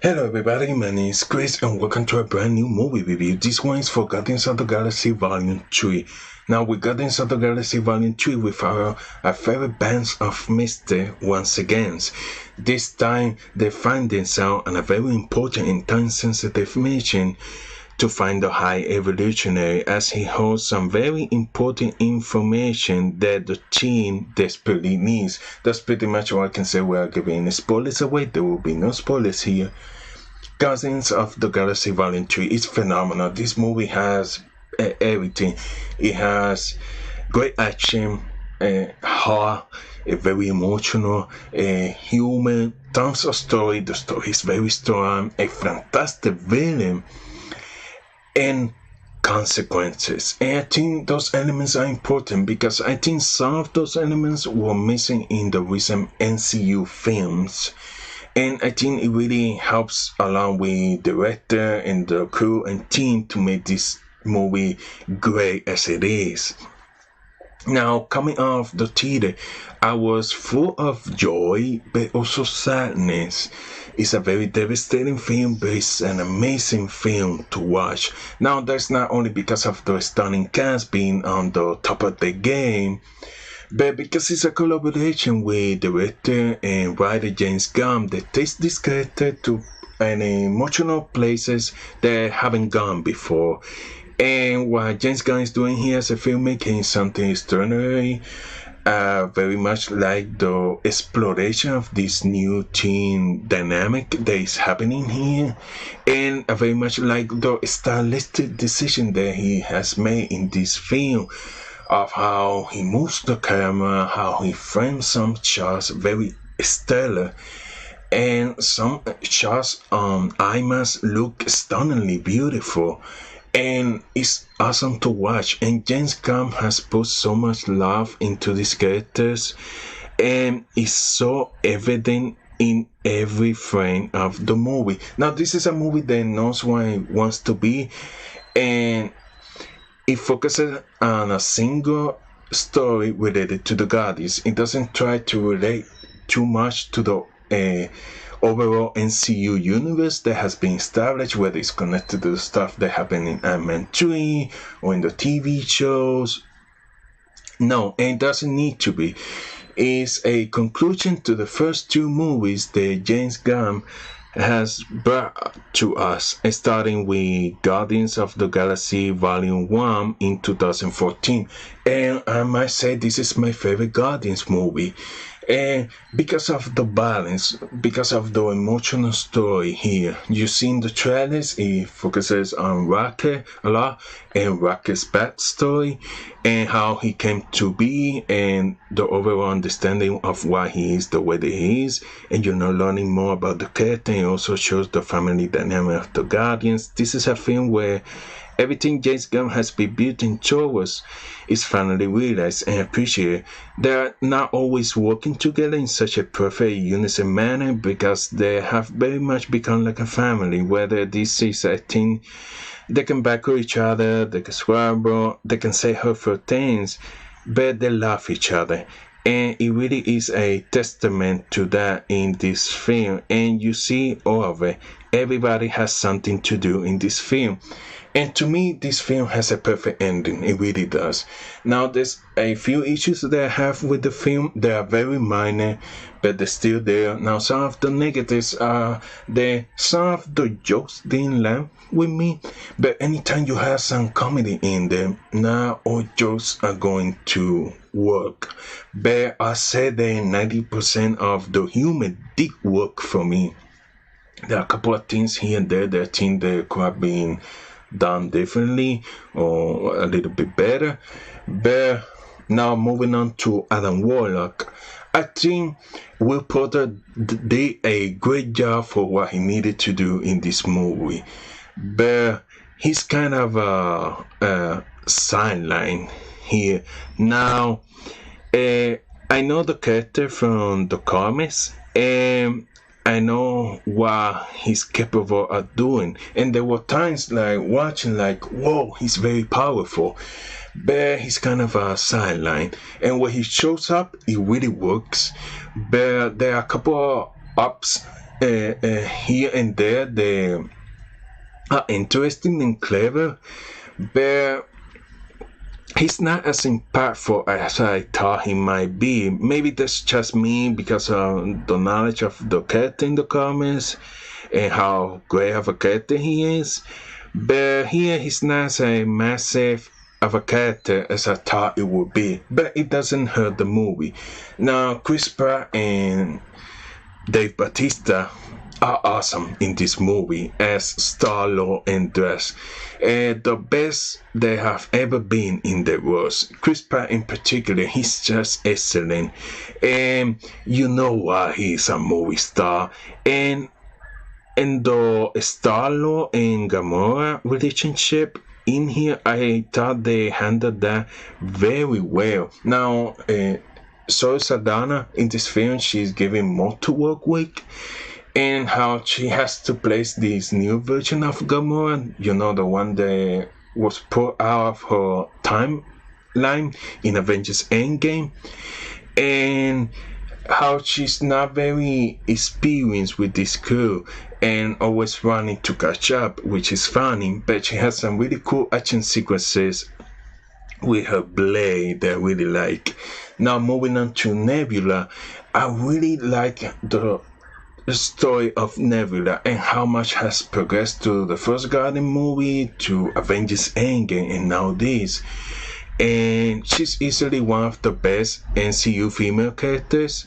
Hello everybody, my name is Chris and welcome to a brand new movie review. This one is for Guardians of the Galaxy Volume 3. Now with Guardians of the Galaxy Volume 3 we follow our favorite bands of mystery once again. This time they find themselves on a very important and time-sensitive mission to find the High Evolutionary, as he holds some very important information that the team desperately needs. That's pretty much all I can say without giving spoilers away. There will be no spoilers here. Guardians of the Galaxy Volume 3 is phenomenal. This movie has everything. It has great action, horror, very emotional, human, tons of story. The story is very strong, a fantastic villain, and consequences. And I think those elements are important because I think some of those elements were missing in the recent MCU films. And I think it really helps along with director and the crew and team to make this movie great as it is. Now, coming off the theater, I was full of joy, but also sadness. It's a very devastating film, but it's an amazing film to watch. Now, that's not only because of the stunning cast being on the top of the game, but because it's a collaboration with director and writer James Gunn that takes this character to an emotional places that haven't gone before. And what James Gunn is doing here as a filmmaker is something extraordinary, very much like the exploration of this new teen dynamic that is happening here, and very much like the stylistic decision that he has made in this film of how he moves the camera, how he frames some shots very stellar, and some shots on IMAX look stunningly beautiful. And it's awesome to watch. And James Gunn has put so much love into these characters, and it's so evident in every frame of the movie. Now, this is a movie that knows what it wants to be, and it focuses on a single story related to the Guardians. It doesn't try to relate too much to the overall MCU universe that has been established, whether it's connected to the stuff that happened in Ant-Man 3 or in the TV shows. No, and it doesn't need to be. It's a conclusion to the first two movies that James Gunn has brought to us, starting with Guardians of the Galaxy Volume 1 in 2014. And I might say this is my favorite Guardians movie. And because of the balance, because of the emotional story here, you see in the trailers, it focuses on Rocket a lot and Rocket's backstory and how he came to be and the overall understanding of why he is the way that he is. And you're not learning more about the character. It also shows the family dynamic of the Guardians. This is a film where everything James Gunn has been building towards is finally realized and appreciated. They're not always working together in such a perfect unison manner because they have very much become like a family. Whether this is a thing, they can back each other, they can squabble, they can say hurtful things, but they love each other. And it really is a testament to that in this film. And you see all of it. Everybody has something to do in this film. And to me, this film has a perfect ending. It really does. Now, there's a few issues that I have with the film. They are very minor, but they're still there. Now, some of the negatives are there. Some of the jokes didn't land with me. But anytime you have some comedy in them, not all jokes are going to work. But I said that 90% of the humor did work for me. There are a couple of things here and there that I think that could have been done differently or a little bit better. But now moving on to Adam Warlock, I think Will Potter did a great job for what he needed to do in this movie, but he's kind of a sideline here. Now, I know the character from the comics, and I know what he's capable of doing. And there were times like watching like, whoa, he's very powerful. But he's kind of a sideline. And when he shows up, it really works. But there are a couple of ups here and there they are interesting and clever, but he's not as impactful as I thought he might be. Maybe that's just me because of the knowledge of the character in the comics and how great of a character he is. But here he's not as a massive of a character as I thought it would be. But it doesn't hurt the movie. Now, Chris Pratt and Dave Bautista are awesome in this movie as Star-Lord and Drax. The best they have ever been in their roles. Chris Pratt in particular, he's just excellent. And you know why he's a movie star. And the Star-Lord and Gamora relationship in here, I thought they handled that very well. Now, Zoe Saldana in this film, she's given more to work with, and how she has to place this new version of Gamora, the one that was put out of her timeline in Avengers Endgame, and how she's not very experienced with this crew and always running to catch up, which is funny, but she has some really cool action sequences with her blade that I really like. Now moving on to Nebula, I really like the story of Nebula and how much has progressed to the first Guardian movie, to Avengers Endgame, and now this. And she's easily one of the best MCU female characters.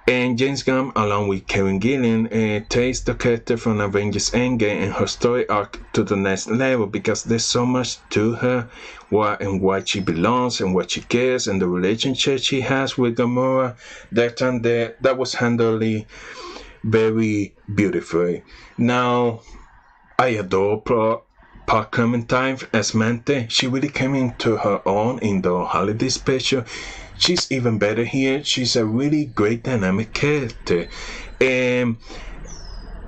And James Gunn, along with Karen Gillan, takes the character from Avengers Endgame and her story arc to the next level because there's so much to her, why she belongs and what she cares, and the relationship she has with Gamora. That was handled very beautifully. Now, I adore Park Clementine as Mante. She really came into her own in the holiday special. She's even better here. She's a really great dynamic character. And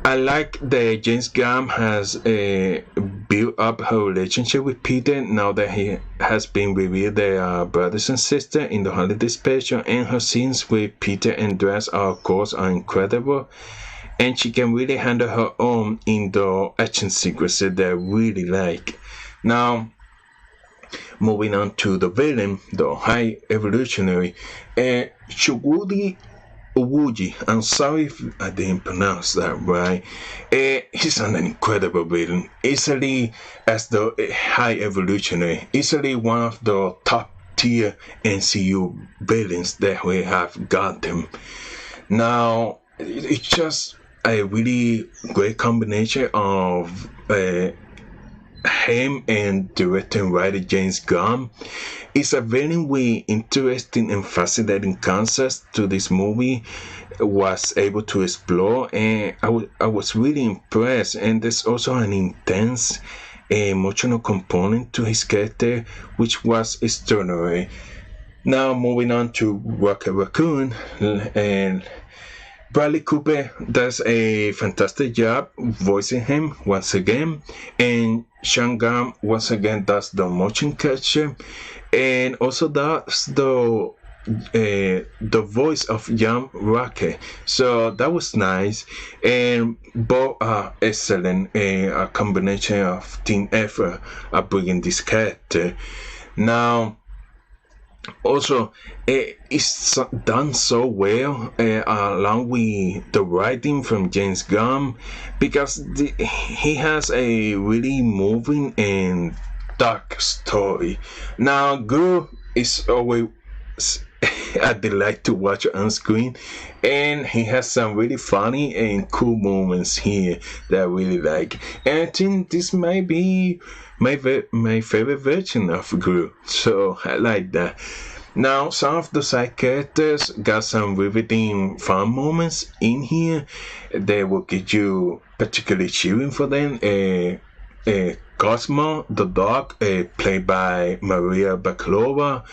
I like that James Gunn has built up her relationship with Peter now that he has been revealed they are brothers and sisters in the holiday special, and her scenes with Peter and Drax are incredible. And she can really handle her own in the action sequences that I really like. Now, moving on to the villain, the High Evolutionary, Shuguri Owuji. I'm sorry if I didn't pronounce that right. He's an incredible villain. Easily, as the High Evolutionary, easily one of the top tier MCU villains that we have gotten. Now, it's just a really great combination of him and director and writer James Gunn. It's a very interesting and fascinating concept to this movie was able to explore, and I was really impressed. And there's also an intense emotional component to his character which was extraordinary. Now moving on to Rocket Raccoon, and Bradley Cooper does a fantastic job voicing him once again, and Sean Gunn once again does the motion capture, and also does the voice of young Rocket. So that was nice, and both are excellent. A combination of team effort of bringing this character. Now, also, it's done so well along with the writing from James Gunn, because he has a really moving and dark story. Now, Guru is always a delight to watch on screen, and he has some really funny and cool moments here that I really like. And I think this might be my favorite version of Gru, so I like that. Now, some of the side characters got some riveting fun moments in here that will get you particularly cheering for them. Cosmo, the dog, played by Maria Bakalova,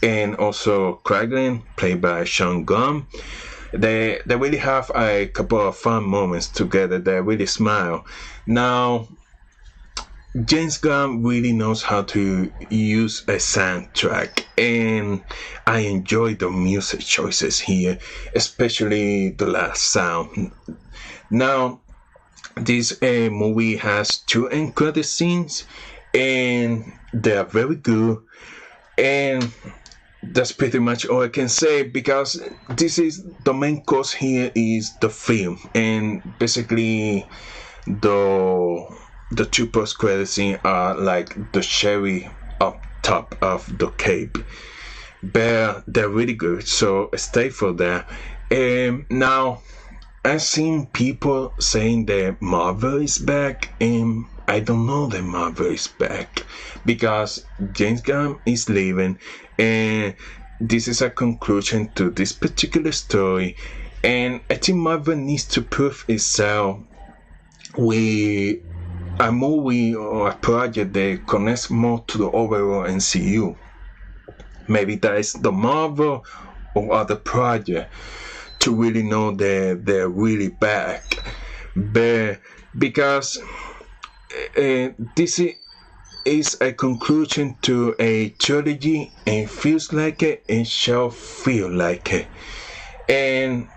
and also Kraglin, played by Sean Gunn. They really have a couple of fun moments together that really smile. Now, James Gunn really knows how to use a soundtrack, and I enjoy the music choices here, especially the last sound. Now, this movie has two end credit scenes, and they are very good. And that's pretty much all I can say, because this is the main cause here is the film, and basically the the two post credit scene are like the cherry up top of the cake, but they're really good, so stay for that. Now I've seen people saying that Marvel is back, and I don't know that Marvel is back, because James Gunn is leaving, and this is a conclusion to this particular story. And I think Marvel needs to prove itself with a movie or a project that connects more to the overall MCU. Maybe that is the Marvel or other project, to really know that they're really back. But because this is a conclusion to a trilogy, and feels like it and shall feel like it. And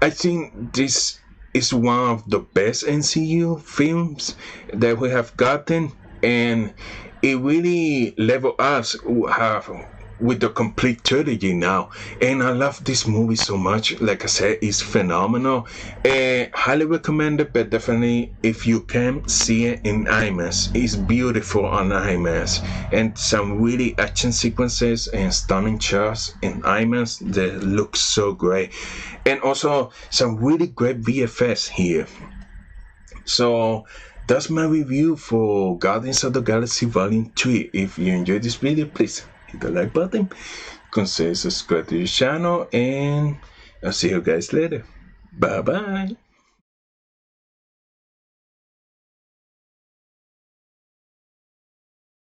I think this is one of the best MCU films that we have gotten, and it really level us with the complete trilogy now. And I love this movie so much. Like I said, it's phenomenal. Highly recommended, but definitely if you can, see it in IMAX. It's beautiful on IMAX, and some really action sequences and stunning shots in IMAX that look so great. And also some really great VFX here. So that's my review for Guardians of the Galaxy Volume 3. If you enjoyed this video, please hit the like button, consider subscribe to the channel, and I'll see you guys later. Bye bye.